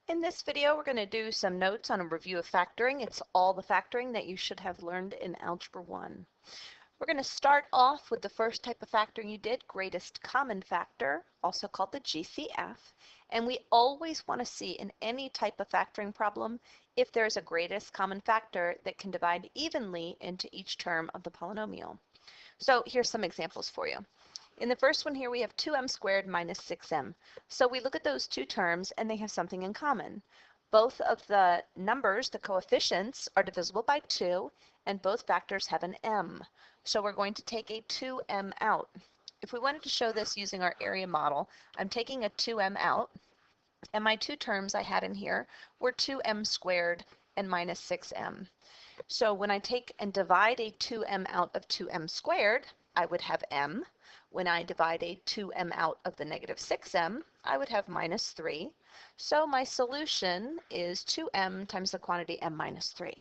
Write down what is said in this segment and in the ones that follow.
In this video, we're going to do some notes on a review of factoring. It's all the factoring that you should have learned in Algebra 1. We're going to start off with the first type of factoring you did, greatest common factor, also called the GCF. And we always want to see in any type of factoring problem if there's a greatest common factor that can divide evenly into each term of the polynomial. So here's some examples for you. In the first one here, we have 2m squared minus 6m. So we look at those two terms, and they have something in common. Both of the numbers, the coefficients, are divisible by 2, and both factors have an m. So we're going to take a 2m out. If we wanted to show this using our area model, I'm taking a 2m out, and my two terms I had in here were 2m squared and minus 6m. So when I take and divide a 2m out of 2m squared, I would have m. When I divide a 2m out of the negative 6m, I would have minus 3. So my solution is 2m times the quantity m minus 3.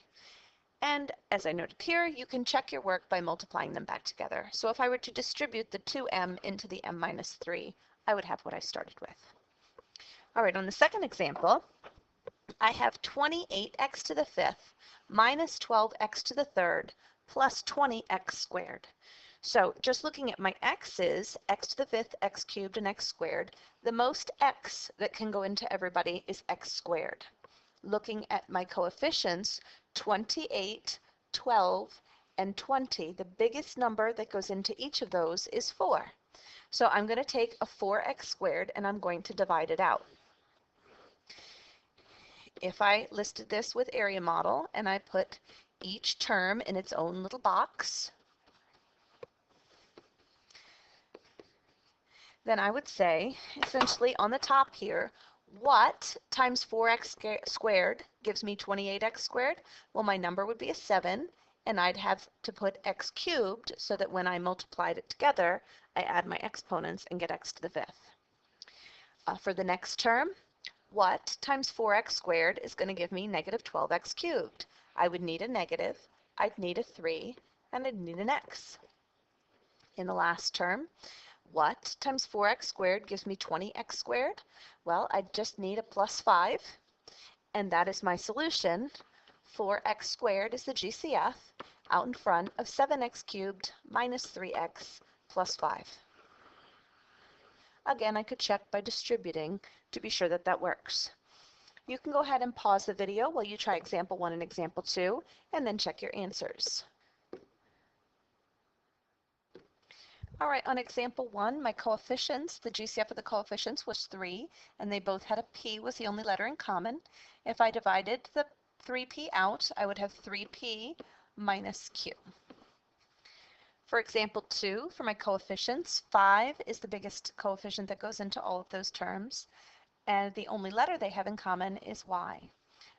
And as I noted here, you can check your work by multiplying them back together. So if I were to distribute the 2m into the m minus 3, I would have what I started with. All right, on the second example, I have 28x to the fifth minus 12x to the third plus 20x squared. So just looking at my x's, x to the fifth, x cubed, and x squared, the most x that can go into everybody is x squared. Looking at my coefficients, 28, 12, and 20, the biggest number that goes into each of those is 4. So I'm going to take a 4x squared and I'm going to divide it out. If I listed this with area model and I put each term in its own little box, then I would say, essentially on the top here, what times 4x squared gives me 28x squared? Well, my number would be a 7, and I'd have to put x cubed so that when I multiplied it together, I add my exponents and get x to the fifth. For the next term, what times 4x squared is going to give me negative 12x cubed? I would need a negative, I'd need a 3, and I'd need an x. In the last term, what times 4x squared gives me 20x squared? Well, I just need a plus 5, and that is my solution. 4x squared is the GCF out in front of 7x cubed minus 3x plus 5. Again, I could check by distributing to be sure that that works. You can go ahead and pause the video while you try example 1 and example 2, and then check your answers. All right, on example 1, my coefficients, the GCF of the coefficients was 3, and they both had a p was the only letter in common. If I divided the 3p out, I would have 3p minus q. For example 2, for my coefficients, 5 is the biggest coefficient that goes into all of those terms, and the only letter they have in common is y.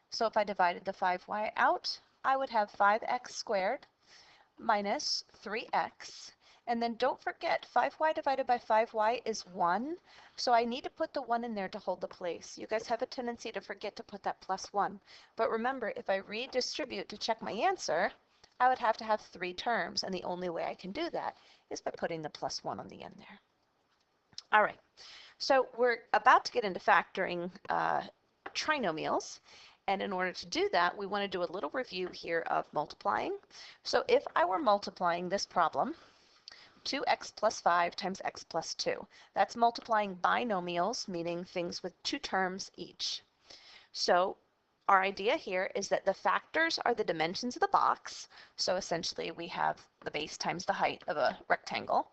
So if I divided the 5y out, I would have 5x squared minus 3x. And then don't forget, 5y divided by 5y is 1, so I need to put the 1 in there to hold the place. You guys have a tendency to forget to put that plus 1. But remember, if I redistribute to check my answer, I would have to have 3 terms, and the only way I can do that is by putting the plus 1 on the end there. All right, so we're about to get into factoring trinomials. And in order to do that, we want to do a little review here of multiplying. So if I were multiplying this problem, 2x plus 5 times x plus 2. That's multiplying binomials, meaning things with 2 terms each. So our idea here is that the factors are the dimensions of the box. So essentially we have the base times the height of a rectangle.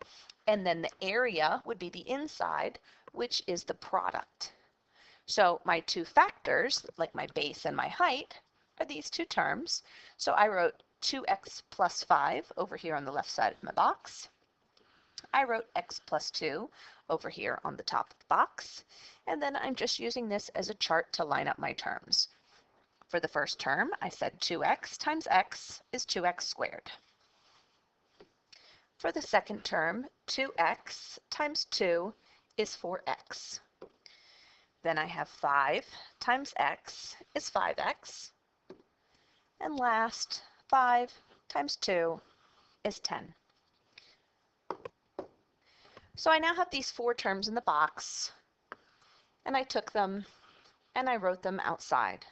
And then the area would be the inside, which is the product. So my two factors, like my base and my height, are these 2 terms. So I wrote 2x plus 5 over here on the left side of my box. I wrote x plus 2 over here on the top of the box, and then I'm just using this as a chart to line up my terms. For the first term, I said 2x times x is 2x squared. For the second term, 2x times 2 is 4x. Then I have 5 times x is 5x. And last, 5 times 2 is 10. So I now have these 4 terms in the box, and I took them and I wrote them outside.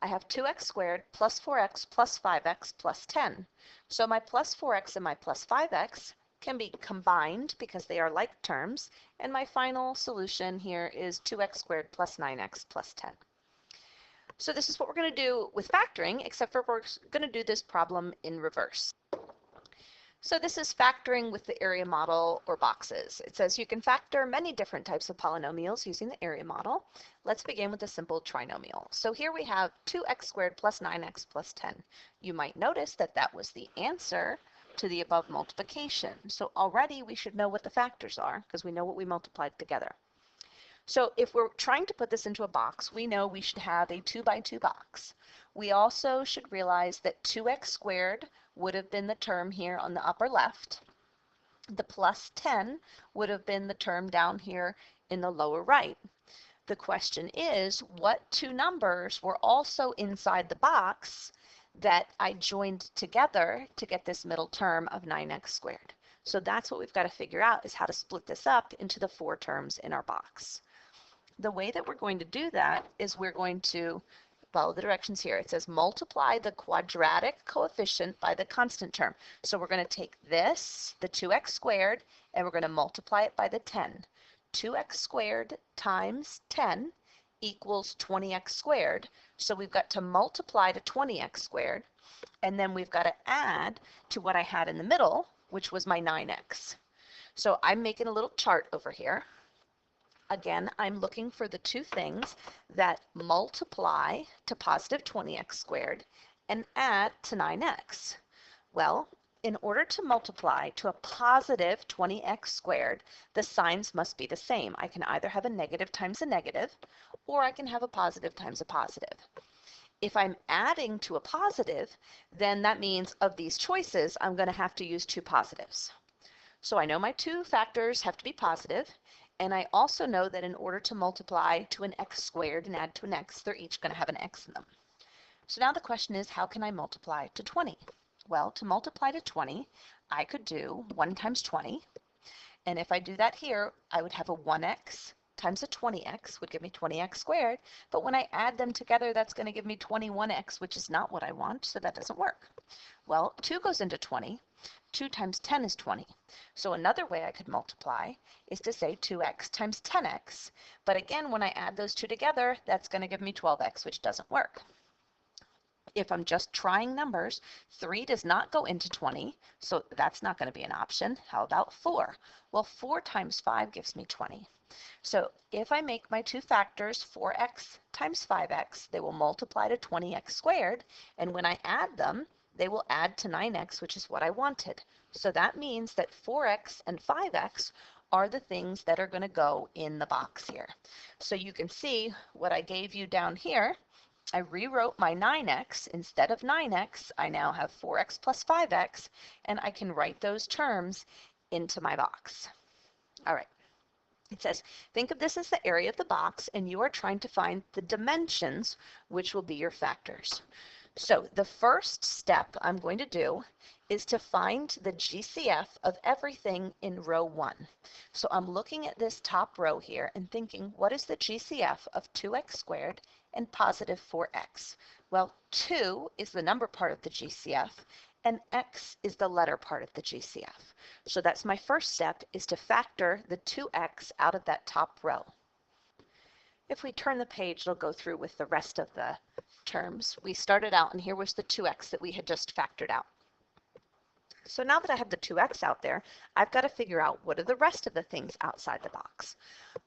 I have 2x squared plus 4x plus 5x plus 10. So my plus 4x and my plus 5x can be combined because they are like terms, and my final solution here is 2x squared plus 9x plus 10. So this is what we're going to do with factoring, except for we're going to do this problem in reverse. So this is factoring with the area model or boxes. It says you can factor many different types of polynomials using the area model. Let's begin with a simple trinomial. So here we have 2x squared plus 9x plus 10. You might notice that that was the answer to the above multiplication. So already we should know what the factors are because we know what we multiplied together. So if we're trying to put this into a box, we know we should have a 2 by 2 box. We also should realize that 2x squared would have been the term here on the upper left. The plus 10 would have been the term down here in the lower right. The question is, what two numbers were also inside the box that I joined together to get this middle term of 9x squared? So that's what we've got to figure out, is how to split this up into the 4 terms in our box. The way that we're going to do that is we're going to follow the directions here. It says multiply the quadratic coefficient by the constant term. So we're going to take this, the 2x squared, and we're going to multiply it by the 10. 2x squared times 10 equals 20x squared. So we've got to multiply to 20x squared, and then we've got to add to what I had in the middle, which was my 9x. So I'm making a little chart over here. Again, I'm looking for the two things that multiply to positive 20x squared and add to 9x. Well, in order to multiply to a positive 20x squared, the signs must be the same. I can either have a negative times a negative, or I can have a positive times a positive. If I'm adding to a positive, then that means of these choices, I'm going to have to use two positives. So I know my two factors have to be positive, and I also know that in order to multiply to an x squared and add to an x, they're each going to have an x in them. So now the question is, how can I multiply to 20? Well, to multiply to 20, I could do 1 times 20. And if I do that here, I would have a 1x times a 20x would give me 20x squared. But when I add them together, that's going to give me 21x, which is not what I want, so that doesn't work. Well, 2 goes into 20. 2 times 10 is 20. So another way I could multiply is to say 2x times 10x. But again, when I add those two together, that's going to give me 12x, which doesn't work. If I'm just trying numbers, 3 does not go into 20, so that's not going to be an option. How about 4? Well, 4 times 5 gives me 20. So if I make my two factors 4x times 5x, they will multiply to 20x squared, and when I add them, they will add to 9x, which is what I wanted. So that means that 4x and 5x are the things that are going to go in the box here. So you can see what I gave you down here. I rewrote my 9x. Instead of 9x, I now have 4x plus 5x, and I can write those terms into my box. All right. It says, think of this as the area of the box, and you are trying to find the dimensions, which will be your factors. So the first step I'm going to do is to find the GCF of everything in row 1. So I'm looking at this top row here and thinking, what is the GCF of 2x squared and positive 4x? Well, 2 is the number part of the GCF, and x is the letter part of the GCF. So that's my first step, is to factor the 2x out of that top row. If we turn the page, it'll go through with the rest of the terms. We started out, and here was the 2x that we had just factored out. So now that I have the 2x out there, I've got to figure out what are the rest of the things outside the box.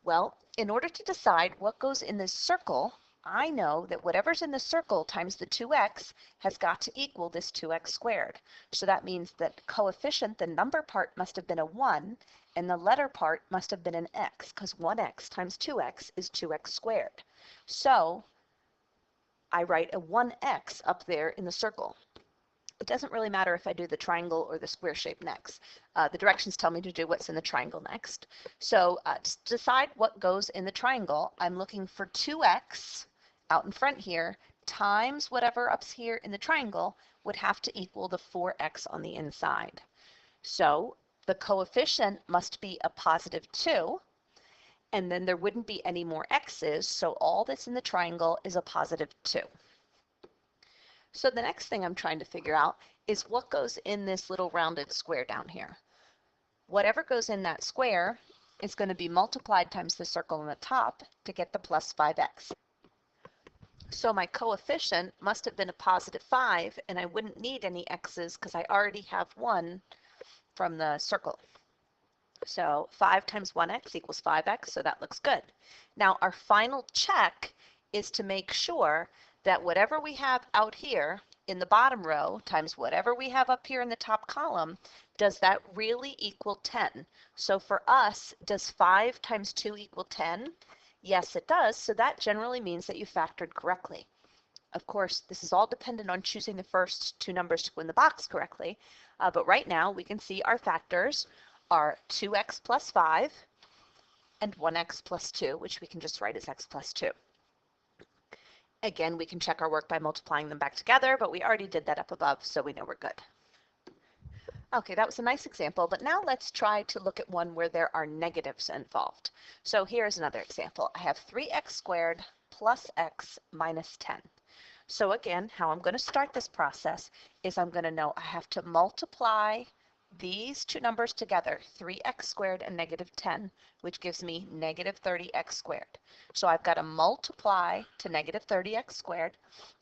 Well, in order to decide what goes in this circle, I know that whatever's in the circle times the 2x has got to equal this 2x squared. So that means that coefficient, the number part, must have been a 1, and the letter part must have been an x, because 1x times 2x is 2x squared. So I write a 1x up there in the circle. It doesn't really matter if I do the triangle or the square shape next. The directions tell me to do what's in the triangle next. So to decide what goes in the triangle, I'm looking for 2x out in front here times whatever up here in the triangle would have to equal the 4x on the inside. So the coefficient must be a positive 2, and then there wouldn't be any more x's, so all that's in the triangle is a positive 2. So the next thing I'm trying to figure out is what goes in this little rounded square down here. Whatever goes in that square is going to be multiplied times the circle on the top to get the plus 5x. So my coefficient must have been a positive 5, and I wouldn't need any x's because I already have 1 from the circle. So 5 times 1x equals 5x, so that looks good. Now our final check is to make sure that whatever we have out here in the bottom row times whatever we have up here in the top column, does that really equal 10? So for us, does 5 times 2 equal 10? Yes, it does, so that generally means that you factored correctly. Of course, this is all dependent on choosing the first two numbers to go in the box correctly, but right now we can see our factors are 2x plus 5 and 1x plus 2, which we can just write as x plus 2. Again, we can check our work by multiplying them back together, but we already did that up above, so we know we're good. Okay, that was a nice example, but now let's try to look at one where there are negatives involved. So here's another example. I have 3x squared plus x minus 10. So again, how I'm going to start this process is I'm going to know I have to multiply these two numbers together, 3x squared and negative 10, which gives me negative 30x squared. So I've got to multiply to negative 30x squared,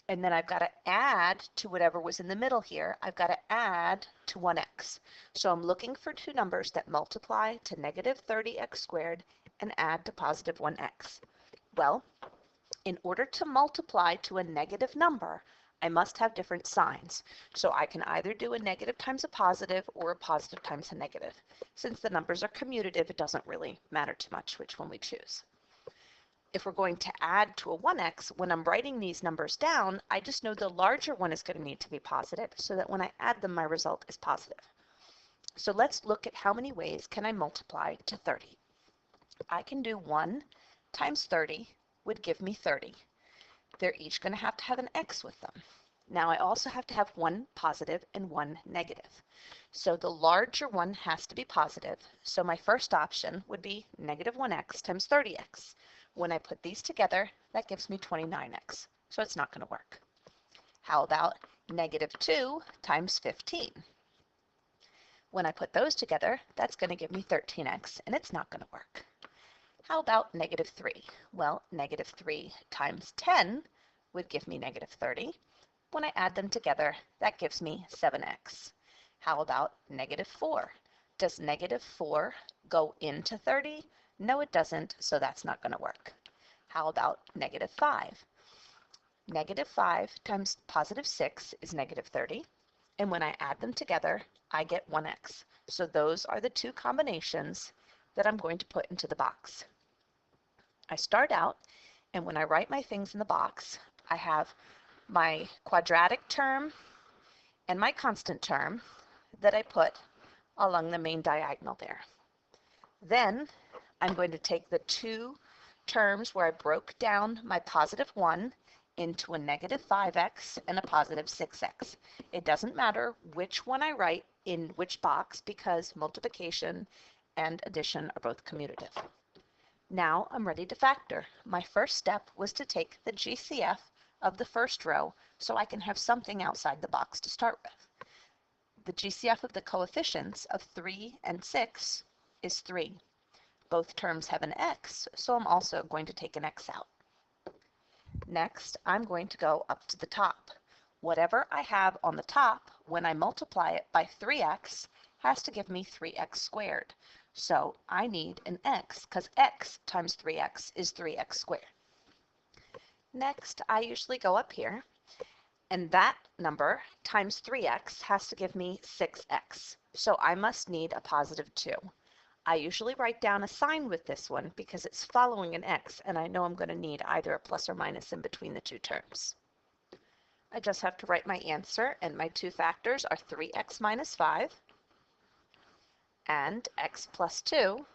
and then I've got to add to whatever was in the middle here. I've got to add to 1x. So I'm looking for two numbers that multiply to negative 30x squared and add to positive 1x. Well, in order to multiply to a negative number, I must have different signs. So I can either do a negative times a positive or a positive times a negative. Since the numbers are commutative, it doesn't really matter too much which one we choose. If we're going to add to a 1x, when I'm writing these numbers down, I just know the larger one is going to need to be positive so that when I add them, my result is positive. So let's look at how many ways can I multiply to 30. I can do 1 times 30 would give me 30. They're each going to have an x with them. Now I also have to have one positive and one negative. So the larger one has to be positive. So my first option would be negative 1x times 30x. When I put these together, that gives me 29x. So it's not going to work. How about negative 2 times 15? When I put those together, that's going to give me 13x, and it's not going to work. How about negative 3? Well, negative 3 times 10 would give me negative 30. When I add them together, that gives me 7x. How about negative 4? Does negative 4 go into 30? No, it doesn't, so that's not going to work. How about negative 5? Negative 5 times positive 6 is negative 30. And when I add them together, I get 1x. So those are the two combinations that I'm going to put into the box. I start out, and when I write my things in the box, I have my quadratic term and my constant term that I put along the main diagonal there. Then I'm going to take the two terms where I broke down my positive 1 into a negative 5x and a positive 6x. It doesn't matter which one I write in which box because multiplication and addition are both commutative. Now I'm ready to factor. My first step was to take the GCF of the first row so I can have something outside the box to start with. The GCF of the coefficients of 3 and 6 is 3. Both terms have an x, so I'm also going to take an x out. Next, I'm going to go up to the top. Whatever I have on the top, when I multiply it by 3x, has to give me 3x squared. So I need an x, because x times 3x is 3x squared. Next, I usually go up here, and that number times 3x has to give me 6x. So I must need a positive 2. I usually write down a sign with this one because it's following an x, and I know I'm going to need either a plus or minus in between the two terms. I just have to write my answer, and my two factors are 3x minus 5 and x plus 2,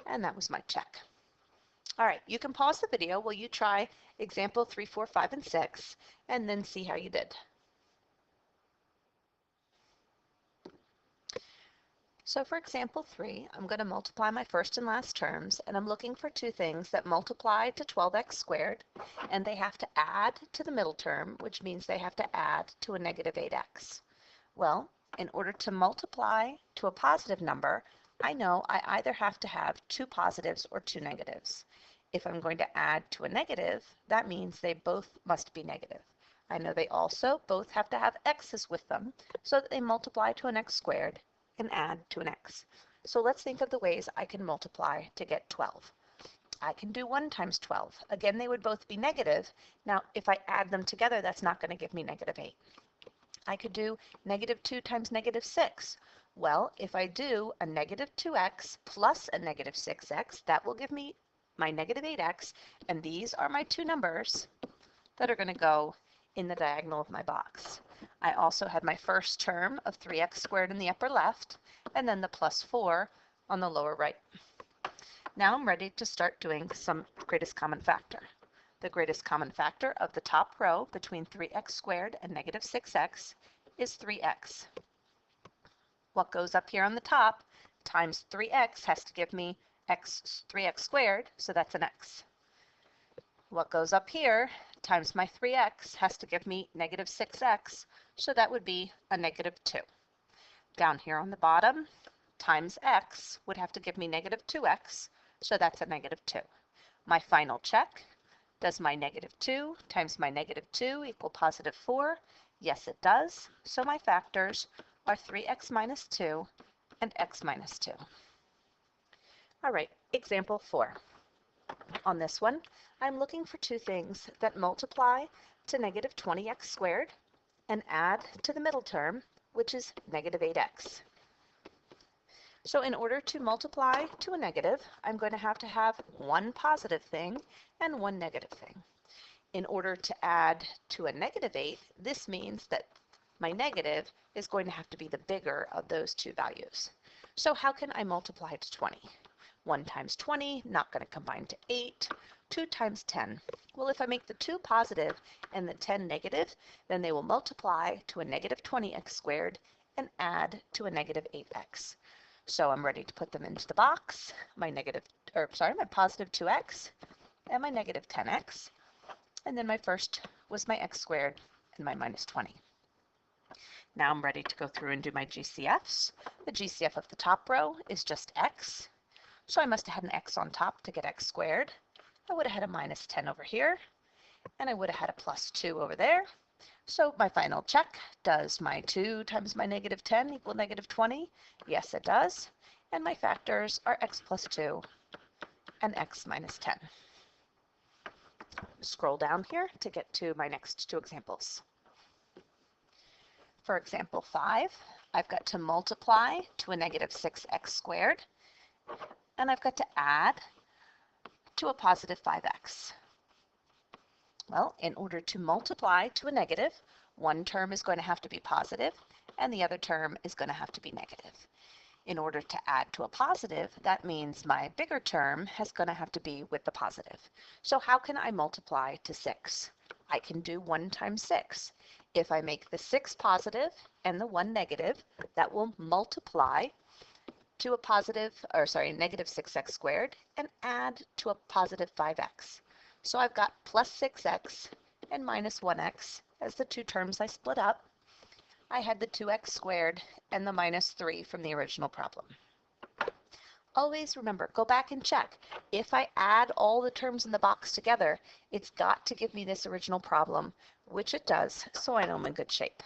and that was my check. All right, you can pause the video while you try example 3, 4, 5, and 6, and then see how you did. So for example 3, I'm going to multiply my first and last terms, and I'm looking for two things that multiply to 12x squared, and they have to add to the middle term, which means they have to add to a negative 8x. Well, in order to multiply to a positive number, I know I either have to have two positives or two negatives. If I'm going to add to a negative, that means they both must be negative. I know they also both have to have x's with them, so that they multiply to an x squared and add to an x. So let's think of the ways I can multiply to get 12. I can do 1 times 12. Again, they would both be negative. Now, if I add them together, that's not going to give me negative 8. I could do negative 2 times negative 6. Well, if I do a negative 2x plus a negative 6x, that will give me my negative 8x, and these are my two numbers that are going to go in the diagonal of my box. I also had my first term of 3x squared in the upper left, and then the plus 4 on the lower right. Now I'm ready to start doing some greatest common factor. The greatest common factor of the top row between 3x squared and negative 6x is 3x. What goes up here on the top times 3x has to give me 3x squared, so that's an x. What goes up here times my 3x has to give me negative 6x, so that would be a negative 2. Down here on the bottom, times x would have to give me negative 2x, so that's a negative 2. My final check, does my negative 2 times my negative 2 equal positive 4? Yes, it does. So my factors are 3x minus 2 and x minus 2. All right, example 4. On this one, I'm looking for two things that multiply to negative 20x squared and add to the middle term, which is negative 8x. So in order to multiply to a negative, I'm going to have one positive thing and one negative thing. In order to add to a negative 8, this means that my negative is going to have to be the bigger of those two values. So how can I multiply to 20? 1 times 20, not going to combine to 8. 2 times 10. Well, if I make the 2 positive and the 10 negative, then they will multiply to a negative 20x squared and add to a negative 8x. So I'm ready to put them into the box. My positive 2x and my negative 10x. And then my first was my x squared and my minus 20. Now I'm ready to go through and do my GCFs. The GCF of the top row is just x. So I must have had an x on top to get x squared. I would have had a minus 10 over here, and I would have had a plus 2 over there. So my final check, does my 2 times my negative 10 equal negative 20? Yes, it does. And my factors are x plus 2 and x minus 10. Scroll down here to get to my next two examples. For example 5, I've got to multiply to a negative 6x squared, and I've got to add to a positive 5x. Well, in order to multiply to a negative, one term is going to have to be positive, and the other term is going to have to be negative. In order to add to a positive, that means my bigger term is going to have to be with the positive. So how can I multiply to 6? I can do 1 times 6. If I make the 6 positive and the 1 negative, that will multiply to a negative 6x squared and add to a positive 5x. So I've got plus 6x and minus 1x as the two terms I split up. I had the 2x squared and the minus 3 from the original problem. Always remember, go back and check. If I add all the terms in the box together, it's got to give me this original problem, which it does, so I know I'm in good shape.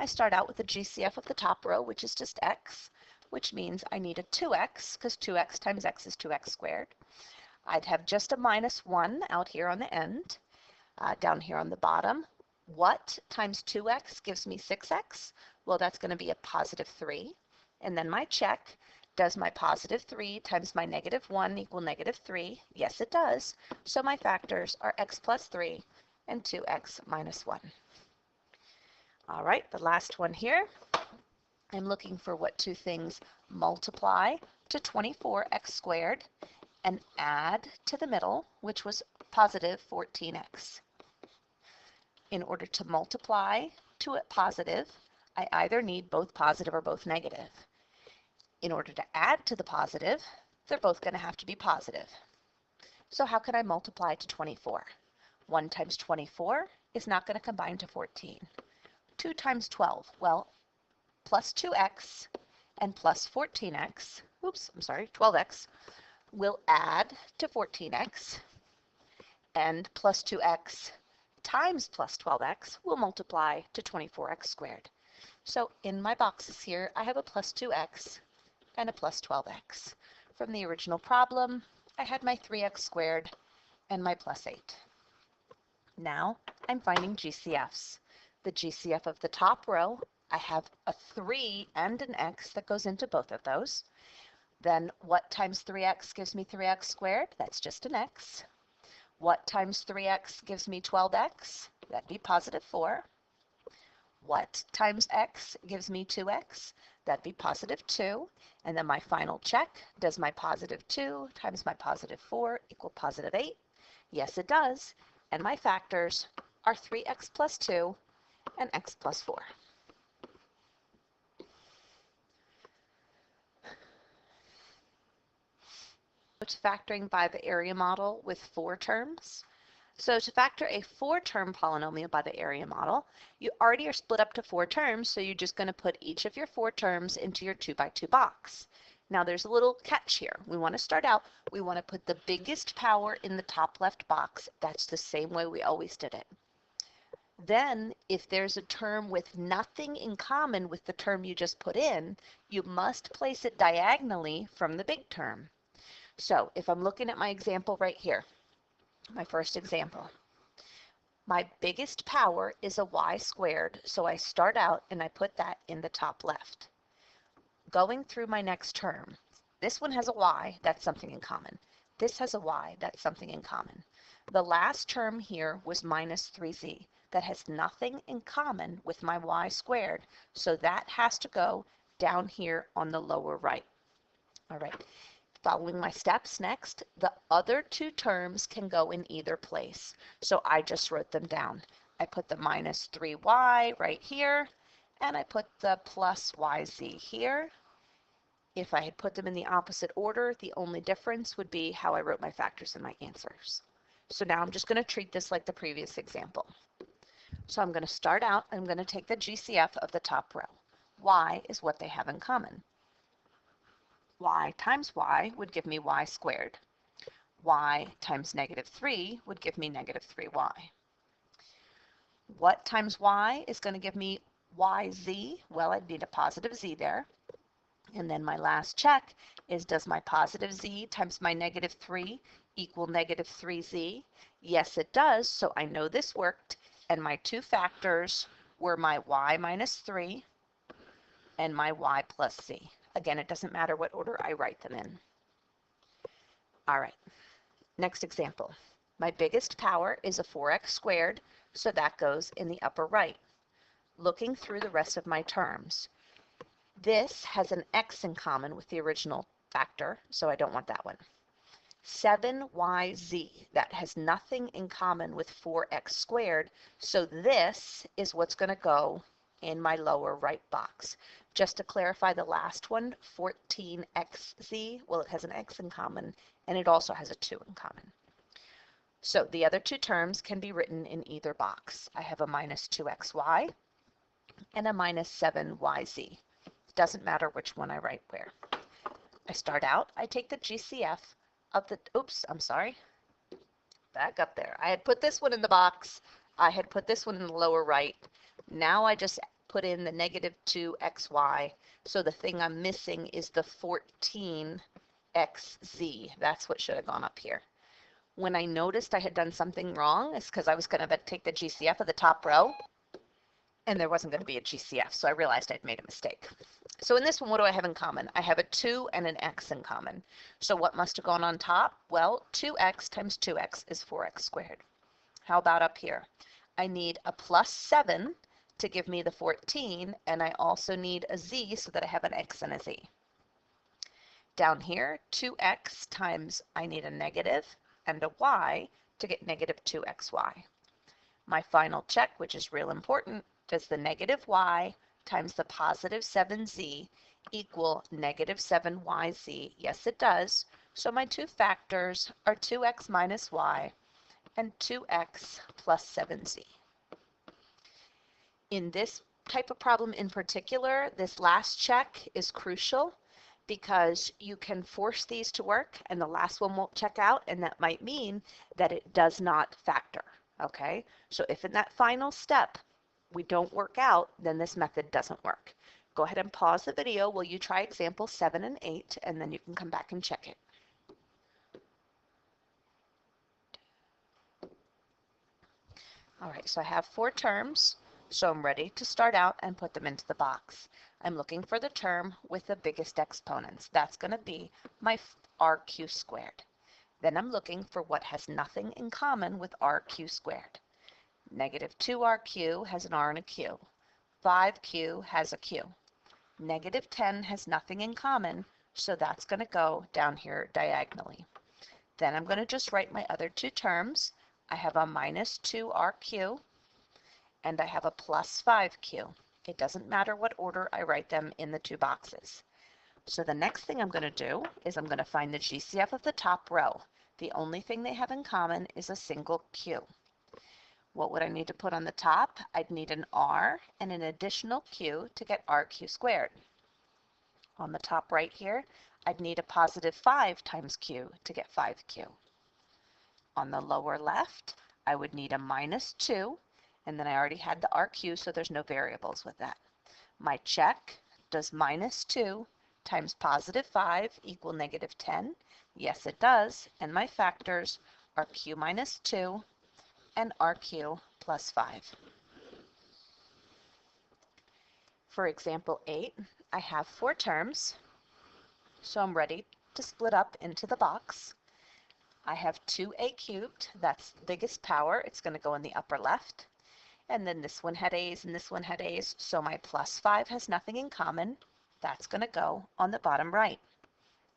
I start out with the GCF of the top row, which is just x, which means I need a 2x, because 2x times x is 2x squared. I'd have just a minus 1 out here on the end. Down here on the bottom, what times 2x gives me 6x? Well, that's going to be a positive 3. And then my check, does my positive 3 times my negative 1 equal negative 3? Yes, it does. So my factors are x plus 3 and 2x minus 1. All right, the last one here. I'm looking for what two things multiply to 24x squared and add to the middle, which was positive 14x. In order to multiply to a positive, I either need both positive or both negative. In order to add to the positive, they're both going to have to be positive. So how can I multiply to 24? 1 times 24 is not going to combine to 14. 2 times 12, well, plus 2x and plus 14x, 12x, will add to 14x, and plus 2x times plus 12x will multiply to 24x squared. So in my boxes here, I have a plus 2x and a plus 12x. From the original problem, I had my 3x squared and my plus 8. Now I'm finding GCFs. The GCF of the top row, I have a 3 and an x that goes into both of those. Then what times 3x gives me 3x squared? That's just an x. What times 3x gives me 12x? That'd be positive 4. What times x gives me 2x? That'd be positive 2. And then my final check, does my positive 2 times my positive 4 equal positive 8? Yes, it does. And my factors are 3x plus 2 and x plus 4. To factoring by the area model with 4 terms. So to factor a 4-term polynomial by the area model, you already are split up to 4 terms, so you're just going to put each of your 4 terms into your 2x2 box. Now there's a little catch here. We want to start out, we want to put the biggest power in the top left box. That's the same way we always did it. Then, if there's a term with nothing in common with the term you just put in, you must place it diagonally from the big term. So if I'm looking at my example right here, my first example, my biggest power is a y squared, so I start out and I put that in the top left. Going through my next term, this one has a y, that's something in common. This has a y, that's something in common. The last term here was minus 3z. That has nothing in common with my y squared, so that has to go down here on the lower right. All right. Following my steps next, the other 2 terms can go in either place. So I just wrote them down. I put the minus 3y right here, and I put the plus yz here. If I had put them in the opposite order, the only difference would be how I wrote my factors and my answers. So now I'm just going to treat this like the previous example. So I'm going to start out, I'm going to take the GCF of the top row. Y is what they have in common. Y times y would give me y squared. Y times negative 3 would give me negative 3y. What times y is going to give me yz? Well, I'd need a positive z there. And then my last check is, does my positive z times my negative 3 equal negative 3z? Yes, it does, so I know this worked. And my 2 factors were my y minus 3 and my y plus z. Again, it doesn't matter what order I write them in. All right, next example. My biggest power is a 4x squared, so that goes in the upper right. Looking through the rest of my terms, this has an x in common with the original factor, so I don't want that one. 7yz, that has nothing in common with 4x squared, so this is what's going to go in my lower right box. Just to clarify the last one, 14xz, well, it has an x in common, and it also has a 2 in common. So the other 2 terms can be written in either box. I have a minus 2xy and a minus 7yz. Doesn't matter which one I write where. I start out, I take the GCF of the, back up there. I had put this one in the box. I had put this one in the lower right. Now I just put in the negative 2xy. So the thing I'm missing is the 14xz. That's what should have gone up here. When I noticed I had done something wrong, it's because I was going to take the GCF of the top row, and there wasn't going to be a GCF, so I realized I'd made a mistake. So in this one, what do I have in common? I have a 2 and an x in common. So what must have gone on top? Well, 2x times 2x is 4x squared. How about up here? I need a plus 7 to give me the 14, and I also need a z so that I have an x and a z. Down here, 2x times, I need a negative and a y to get negative 2xy. My final check, which is real important, does the negative y times the positive 7z equal negative 7yz? Yes, it does. So my two factors are 2x minus y and 2x plus 7z. In this type of problem in particular, this last check is crucial because you can force these to work and the last one won't check out, and that might mean that it does not factor, okay? So if in that final step we don't work out, then this method doesn't work. Go ahead and pause the video while you try example 7 and 8, and then you can come back and check it. All right, so I have 4 terms, so I'm ready to start out and put them into the box. I'm looking for the term with the biggest exponents. That's going to be my RQ squared. Then I'm looking for what has nothing in common with RQ squared. Negative 2RQ has an R and a Q. 5Q has a Q. Negative 10 has nothing in common, so that's going to go down here diagonally. Then I'm going to just write my other 2 terms. I have a minus 2RQ and I have a plus 5Q. It doesn't matter what order I write them in the 2 boxes. So the next thing I'm going to do is I'm going to find the GCF of the top row. The only thing they have in common is a single Q. What would I need to put on the top? I'd need an R and an additional Q to get RQ squared. On the top right here, I'd need a positive 5 times Q to get 5Q. On the lower left, I would need a minus 2, and then I already had the RQ, so there's no variables with that. My check, does minus 2 times positive 5 equal negative 10? Yes, it does, and my factors are Q minus 2 and RQ plus 5. For example 8, I have 4 terms, so I'm ready to split up into the box. I have 2a cubed, that's the biggest power, it's going to go in the upper left. And then this one had a's and this one had a's, so my plus 5 has nothing in common. That's going to go on the bottom right.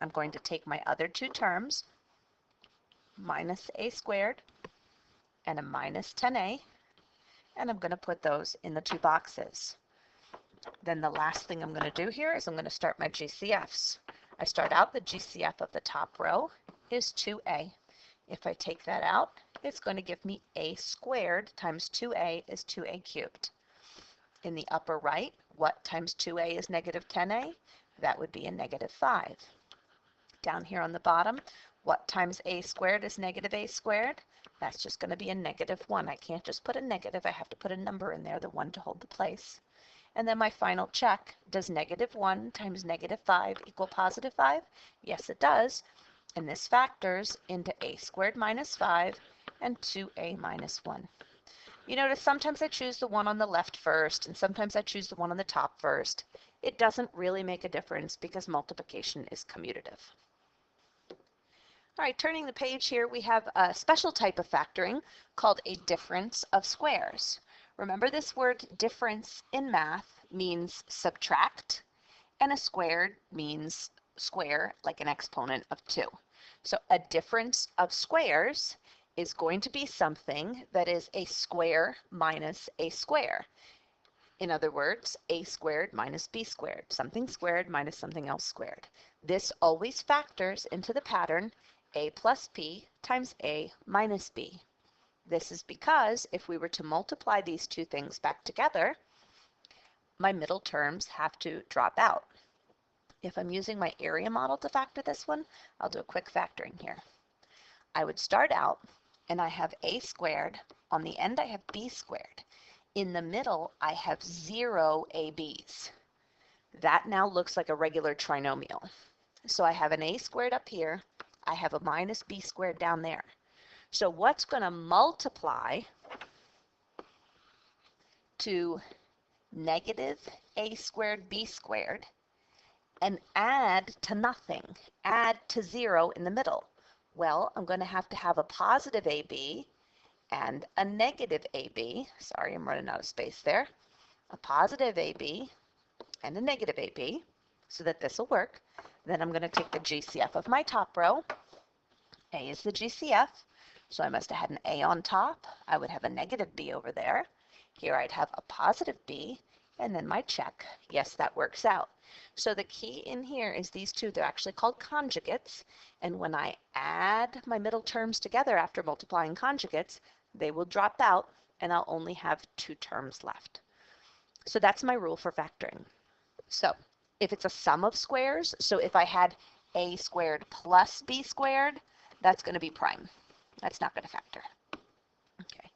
I'm going to take my other 2 terms, minus a squared and a minus 10a, and I'm going to put those in the 2 boxes. Then the last thing I'm going to do here is I'm going to start my GCFs. I start out the GCF of the top row is 2a. If I take that out, it's going to give me a squared times 2a is 2a cubed. In the upper right, what times 2a is negative 10a? That would be a negative 5. Down here on the bottom, what times a squared is negative a squared? That's just going to be a negative 1. I can't just put a negative, I have to put a number in there, the 1 to hold the place. And then my final check, does negative 1 times negative 5 equal positive 5? Yes, it does. And this factors into a squared minus 5 and 2a minus 1. You notice sometimes I choose the one on the left first, and sometimes I choose the one on the top first. It doesn't really make a difference because multiplication is commutative. All right, turning the page here, we have a special type of factoring called a difference of squares. Remember, this word difference in math means subtract, and a squared means square, like an exponent of 2. So a difference of squares is going to be something that is a square minus a square. In other words, a squared minus b squared, something squared minus something else squared. This always factors into the pattern a plus b times a minus b. This is because if we were to multiply these 2 things back together, my middle terms have to drop out. If I'm using my area model to factor this one, I'll do a quick factoring here. I would start out and I have a squared. On the end I have b squared. In the middle I have 0 ab's. That now looks like a regular trinomial. So I have an a squared up here. I have a minus b squared down there. So what's going to multiply to negative a squared b squared and add to nothing, add to 0 in the middle? Well, I'm going to have a positive AB and a negative AB. Sorry, I'm running out of space there. A positive AB and a negative AB so that this will work. Then I'm going to take the GCF of my top row. A is the GCF, so I must have had an A on top. I would have a negative B over there. Here I'd have a positive B. and then my check. Yes, that works out. So the key in here is these two. They're actually called conjugates, and when I add my middle terms together after multiplying conjugates, they will drop out, and I'll only have two terms left. So that's my rule for factoring. So if it's a sum of squares, so if I had a squared plus b squared, that's going to be prime. That's not going to factor. Okay.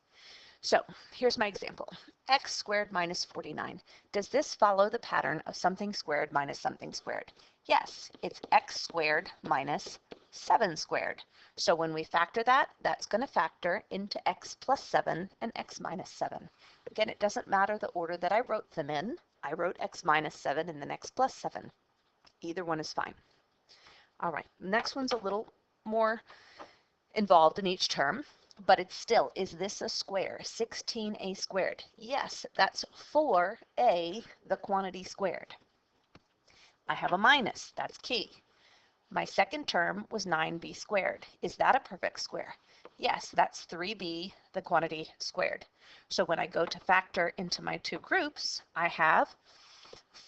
So here's my example. X squared minus 49. Does this follow the pattern of something squared minus something squared? Yes, it's x squared minus 7 squared. So when we factor that, that's going to factor into x plus 7 and x minus 7. Again, it doesn't matter the order that I wrote them in. I wrote x minus 7 and then x plus 7. Either one is fine. All right, next one's a little more involved in each term, but it's still, is this a square? 16a squared. Yes, that's 4a, the quantity squared. I have a minus, that's key. My second term was 9b squared. Is that a perfect square? Yes, that's 3b, the quantity squared. So when I go to factor into my two groups, I have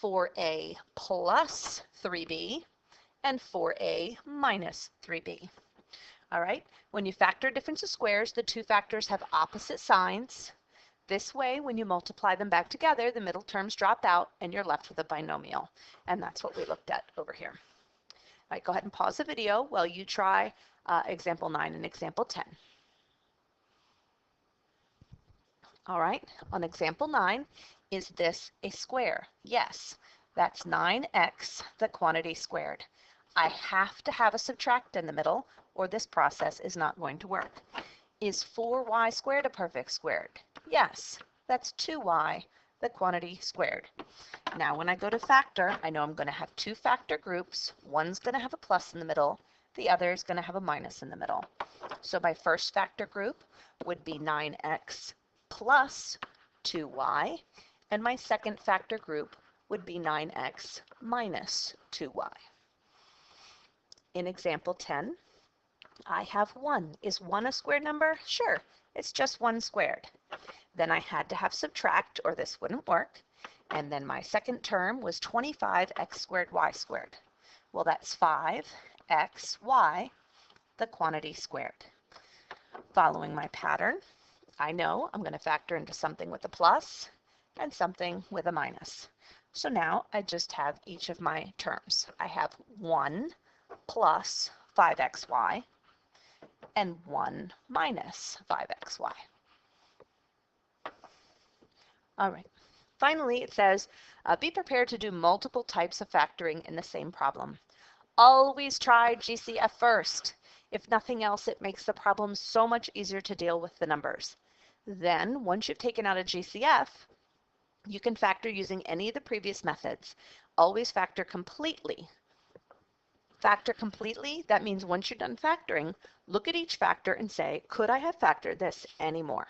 4a plus 3b and 4a minus 3b. All right, when you factor difference of squares, the two factors have opposite signs. This way, when you multiply them back together, the middle terms drop out and you're left with a binomial. And that's what we looked at over here. All right, go ahead and pause the video while you try example 9 and example 10. All right, on example 9, is this a square? Yes, that's 9x, the quantity squared. I have to have a subtract in the middle, or this process is not going to work. Is 4y squared a perfect squared? Yes, that's 2y, the quantity squared. Now when I go to factor, I know I'm going to have two factor groups. One's going to have a plus in the middle, the other is going to have a minus in the middle. So my first factor group would be 9x plus 2y, and my second factor group would be 9x minus 2y. In example 10, I have 1. Is 1 a square number? Sure, it's just 1 squared. Then I had to have subtract, or this wouldn't work. And then my second term was 25x squared y squared. Well, that's 5xy, the quantity squared. Following my pattern, I know I'm going to factor into something with a plus and something with a minus. So now I just have each of my terms. I have 1 plus 5xy and 1 minus 5xy. All right. Finally, it says, be prepared to do multiple types of factoring in the same problem. Always try GCF first. If nothing else, it makes the problem so much easier to deal with the numbers. Then, once you've taken out a GCF, you can factor using any of the previous methods. Always factor completely. Factor completely, that means once you're done factoring, look at each factor and say, could I have factored this anymore?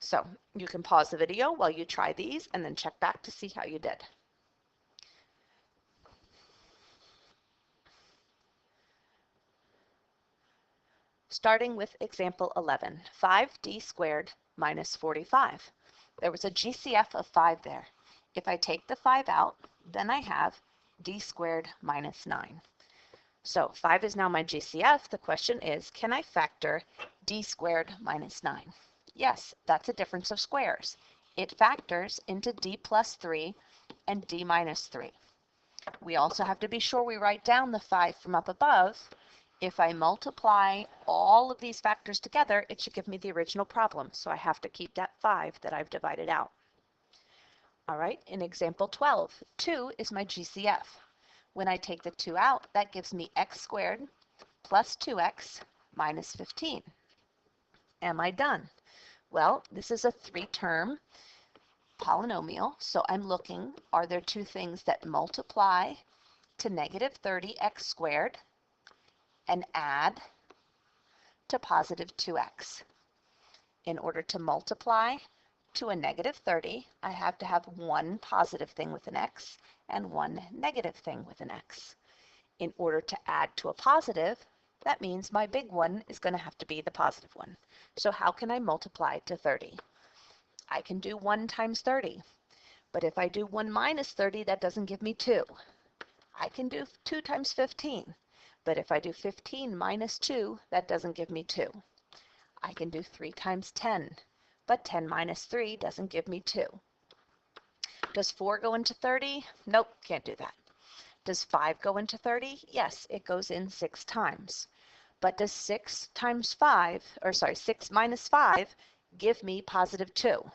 So you can pause the video while you try these and then check back to see how you did. Starting with example 11, 5d squared minus 45. There was a GCF of 5 there. If I take the 5 out, then I have d squared minus 9. So 5 is now my GCF. The question is, can I factor d squared minus 9? Yes, that's a difference of squares. It factors into d plus 3 and d minus 3. We also have to be sure we write down the 5 from up above. If I multiply all of these factors together, it should give me the original problem. So I have to keep that 5 that I've divided out. All right, in example 12, 2 is my GCF. When I take the 2 out, that gives me x squared plus 2x minus 15. Am I done? Well, this is a 3-term polynomial, so I'm looking, are there two things that multiply to negative 30x squared and add to positive 2x? In order to multiply to a negative 30, I have to have one positive thing with an x and one negative thing with an x. In order to add to a positive, that means my big one is going to have to be the positive one. So how can I multiply to 30? I can do 1 times 30. But if I do 1 minus 30, that doesn't give me 2. I can do 2 times 15. But if I do 15 minus 2, that doesn't give me 2. I can do 3 times 10. But 10 minus 3 doesn't give me 2. Does 4 go into 30? Nope, can't do that. Does 5 go into 30? Yes, it goes in 6 times. But does 6 minus 5 give me positive 2?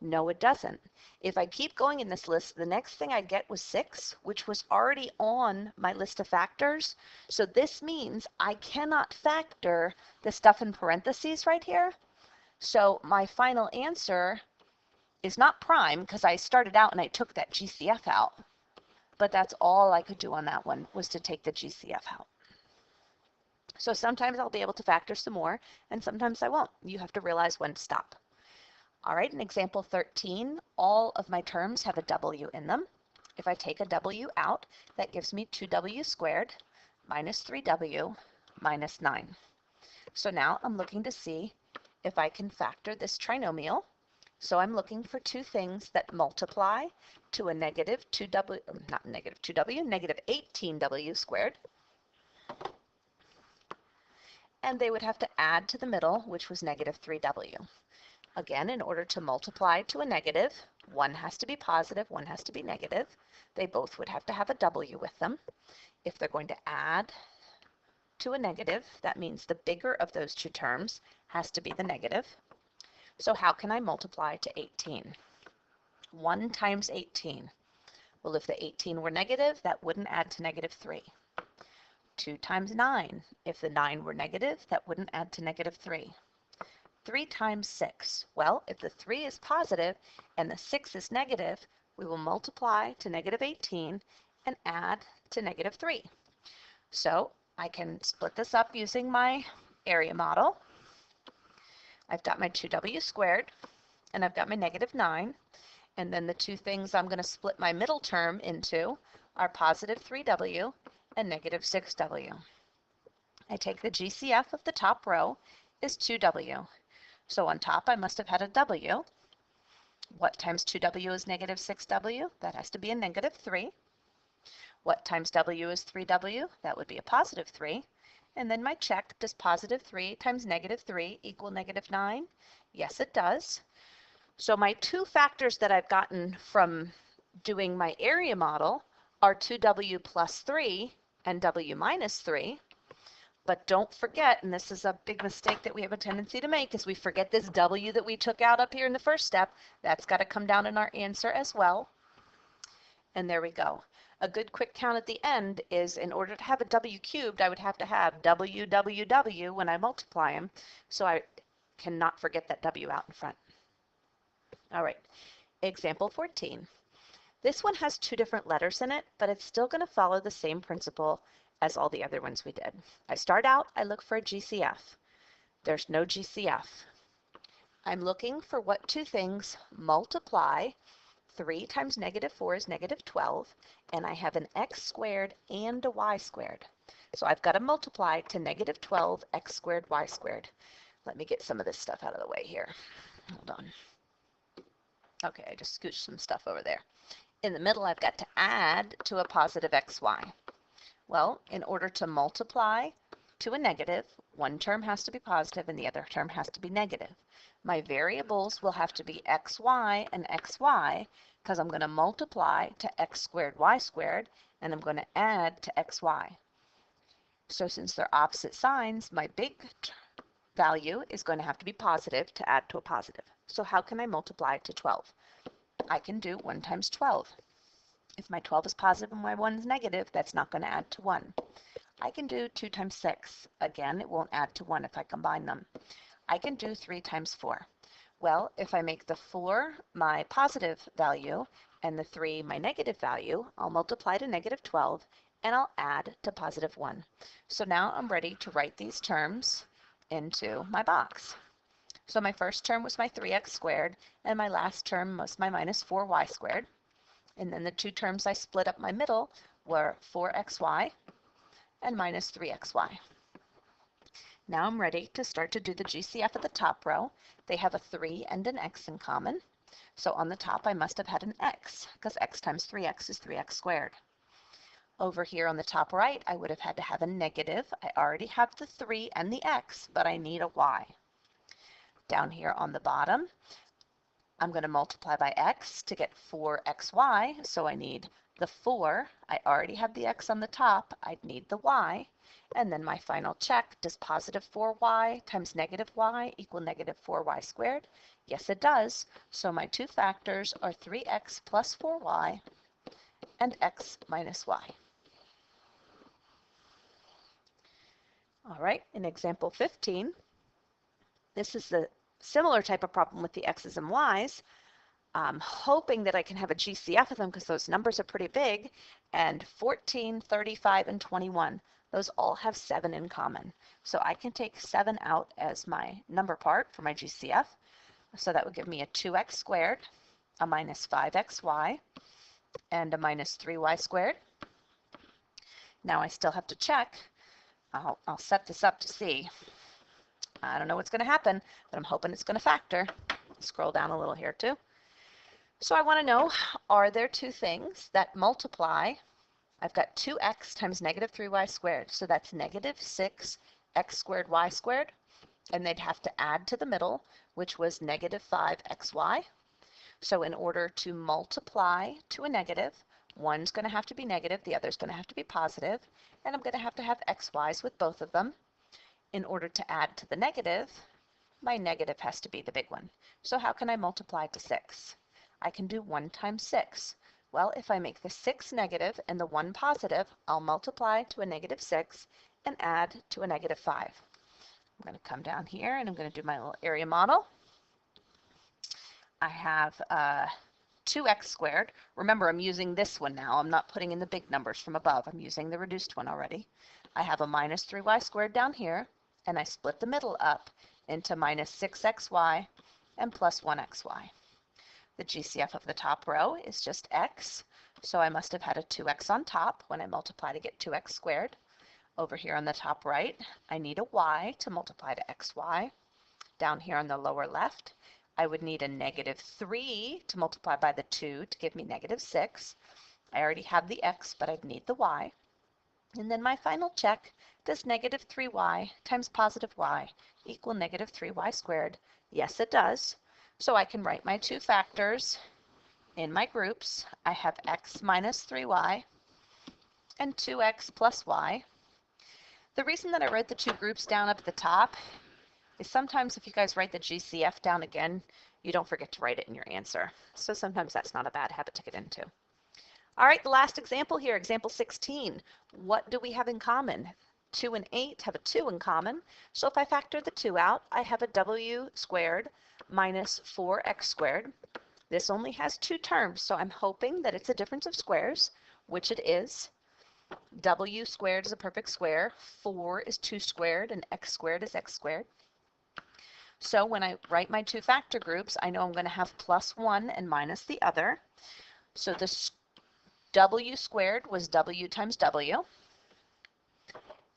No, it doesn't. If I keep going in this list, the next thing I get was 6, which was already on my list of factors. So this means I cannot factor the stuff in parentheses right here. So my final answer is not prime because I started out and I took that GCF out. But that's all I could do on that one, was to take the GCF out. So sometimes I'll be able to factor some more, and sometimes I won't. You have to realize when to stop. All right, in example 13, all of my terms have a W in them. If I take a W out, that gives me 2W squared minus 3W minus 9. So now I'm looking to see if I can factor this trinomial. So I'm looking for two things that multiply to a negative 2W, not negative 2W, negative 18W squared. And they would have to add to the middle, which was negative 3W. Again, in order to multiply to a negative, one has to be positive, one has to be negative. They both would have to have a W with them. If they're going to add to a negative, that means the bigger of those two terms has to be the negative. So how can I multiply to 18? 1 times 18. Well, if the 18 were negative, that wouldn't add to negative 3. 2 times 9. If the 9 were negative, that wouldn't add to negative 3. 3 times 6. Well, if the 3 is positive and the 6 is negative, we will multiply to negative 18 and add to negative 3. So I can split this up using my area model. I've got my 2W squared, and I've got my negative 9. And then the two things I'm going to split my middle term into are positive 3W and negative 6W. I take the GCF of the top row is 2W. So on top, I must have had a W. What times 2W is negative 6W? That has to be a negative 3. What times W is 3W? That would be a positive 3. And then my check, does positive 3 times negative 3 equal negative 9? Yes, it does. So my two factors that I've gotten from doing my area model are 2W plus 3 and W minus 3. But don't forget, and this is a big mistake that we have a tendency to make, is we forget this W that we took out up here in the first step. That's got to come down in our answer as well. And there we go. A good quick count at the end is, in order to have a W cubed, I would have to have W, W, W when I multiply them. So I cannot forget that W out in front. All right, example 14. This one has two different letters in it, but it's still going to follow the same principle as all the other ones we did. I start out, I look for a GCF. There's no GCF. I'm looking for what two things multiply. 3 times negative 4 is negative 12, and I have an x squared and a y squared. So I've got to multiply to negative 12 x squared y squared. Let me get some of this stuff out of the way here. Hold on. Okay, I just scooched some stuff over there. In the middle, I've got to add to a positive xy. Well, in order to multiply to a negative, one term has to be positive and the other term has to be negative. My variables will have to be xy and xy because I'm going to multiply to x squared y squared and I'm going to add to xy. So since they're opposite signs, my big value is going to have to be positive to add to a positive. So how can I multiply to 12? I can do 1 times 12. If my 12 is positive and my 1 is negative, that's not going to add to 1. I can do 2 times 6. Again, it won't add to 1 if I combine them. I can do 3 times 4. Well, if I make the 4 my positive value and the 3 my negative value, I'll multiply to negative 12 and I'll add to positive 1. So now I'm ready to write these terms into my box. So my first term was my 3x squared and my last term was my minus 4y squared. And then the two terms I split up my middle were 4xy and minus 3xy. Now I'm ready to start to do the GCF at the top row. They have a 3 and an x in common. So on the top, I must have had an x, because x times 3x is 3x squared. Over here on the top right, I would have had to have a negative. I already have the 3 and the x, but I need a y. Down here on the bottom, I'm going to multiply by x to get 4xy, so I need the 4. I already have the x on the top. I'd need the y. And then my final check, does positive 4y times negative y equal negative 4y squared? Yes, it does. So my two factors are 3x plus 4y and x minus y. All right, in example 15, this is the similar type of problem with the x's and y's. I'm hoping that I can have a GCF of them because those numbers are pretty big. And 14, 35, and 21, those all have 7 in common. So I can take 7 out as my number part for my GCF. So that would give me a 2x squared, a minus 5xy, and a minus 3y squared. Now I still have to check. I'll set this up to see. I don't know what's going to happen, but I'm hoping it's going to factor. Scroll down a little here too. So I want to know, are there two things that multiply? I've got 2x times negative 3y squared, so that's negative 6x squared y squared, and they'd have to add to the middle, which was negative 5xy. So in order to multiply to a negative, one's going to have to be negative, the other's going to have to be positive, and I'm going to have xy's with both of them. In order to add to the negative, my negative has to be the big one. So how can I multiply to 6? I can do 1 times 6. Well, if I make the 6 negative and the 1 positive, I'll multiply to a negative 6 and add to a negative 5. I'm going to come down here and I'm going to do my little area model. I have 2x squared. Remember, I'm using this one now. I'm not putting in the big numbers from above. I'm using the reduced one already. I have a minus 3y squared down here, and I split the middle up into minus 6xy and plus 1xy. The GCF of the top row is just x, so I must have had a 2x on top when I multiply to get 2x squared. Over here on the top right, I need a y to multiply to xy. Down here on the lower left, I would need a negative 3 to multiply by the 2 to give me negative 6. I already have the x, but I'd need the y. And then my final check, does negative 3y times positive y equal negative 3y squared? Yes, it does. So I can write my two factors in my groups. I have x minus 3y and 2x plus y. The reason that I wrote the two groups down up at the top is sometimes if you guys write the GCF down again, you don't forget to write it in your answer. So sometimes that's not a bad habit to get into. All right, the last example here, example 16. What do we have in common? 2 and 8 have a 2 in common. So if I factor the 2 out, I have a w squared minus 4x squared. This only has 2 terms, so I'm hoping that it's a difference of squares, which it is. W squared is a perfect square, 4 is 2 squared, and x squared is x squared. So when I write my two factor groups, I know I'm going to have plus 1 and minus the other. So this w squared was w times w,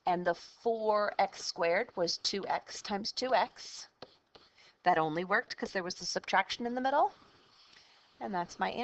and the 4x squared was 2x times 2x. That only worked because there was the subtraction in the middle, and that's my answer.